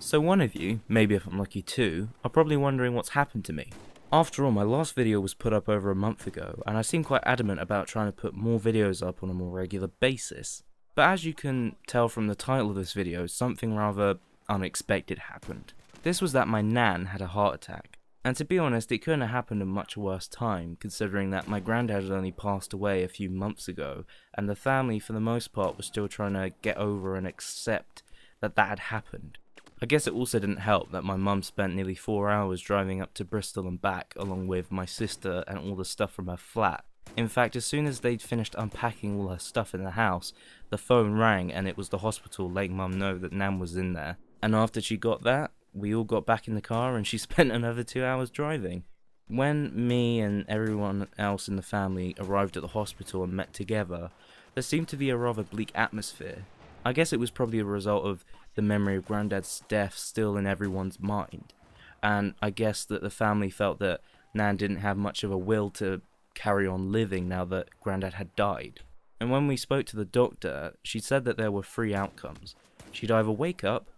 So one of you, maybe if I'm lucky two, are probably wondering what's happened to me. After all, my last video was put up over a month ago, and I seem quite adamant about trying to put more videos up on a more regular basis. But as you can tell from the title of this video, something rather unexpected happened. This was that my nan had a heart attack. And to be honest, it couldn't have happened in a much worse time, considering that my granddad had only passed away a few months ago, and the family for the most part was still trying to get over and accept that that had happened. I guess it also didn't help that my mum spent nearly 4 hours driving up to Bristol and back along with my sister and all the stuff from her flat. In fact, as soon as they'd finished unpacking all her stuff in the house, the phone rang and it was the hospital letting mum know that Nan was in there. And after she got that, we all got back in the car and she spent another 2 hours driving. When me and everyone else in the family arrived at the hospital and met together, there seemed to be a rather bleak atmosphere. I guess it was probably a result of the memory of Grandad's death still in everyone's mind, and I guess that the family felt that Nan didn't have much of a will to carry on living now that Grandad had died. And when we spoke to the doctor, she said that there were 3 outcomes. She'd either wake up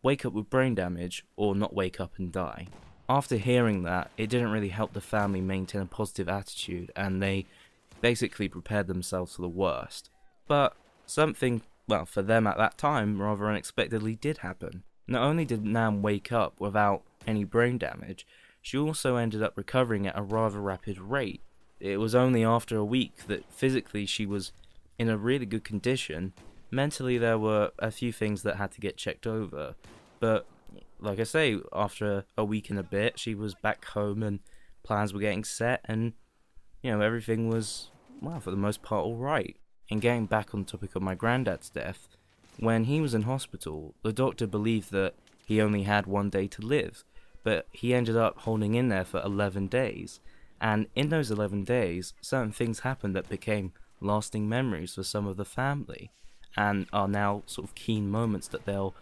with brain damage, or not wake up and die. After hearing that, it didn't really help the family maintain a positive attitude, and they basically prepared themselves for the worst. But something, well, for them at that time, rather unexpectedly did happen. Not only did Nan wake up without any brain damage, she also ended up recovering at a rather rapid rate. It was only after a week that physically she was in a really good condition. Mentally there were a few things that had to get checked over, but like I say, after a week and a bit, she was back home and plans were getting set, and everything was, well, for the most part alright. And getting back on the topic of my granddad's death, when he was in hospital, the doctor believed that he only had 1 day to live, but he ended up holding in there for 11 days. And in those 11 days, certain things happened that became lasting memories for some of the family, and are now sort of keen moments that they'll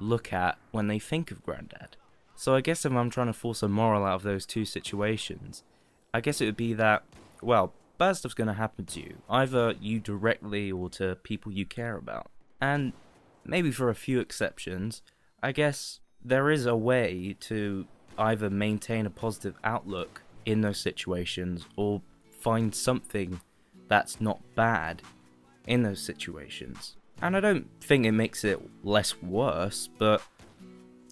look at when they think of Grandad. So I guess if I'm trying to force a moral out of those two situations, I guess it would be that, well, bad stuff's going to happen to you, either you directly or to people you care about. And maybe for a few exceptions, I guess there is a way to either maintain a positive outlook in those situations or find something that's not bad in those situations. And I don't think it makes it less worse, but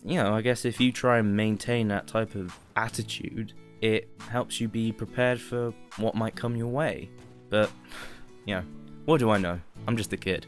I guess if you try and maintain that type of attitude, it helps you be prepared for what might come your way. But, what do I know? I'm just a kid.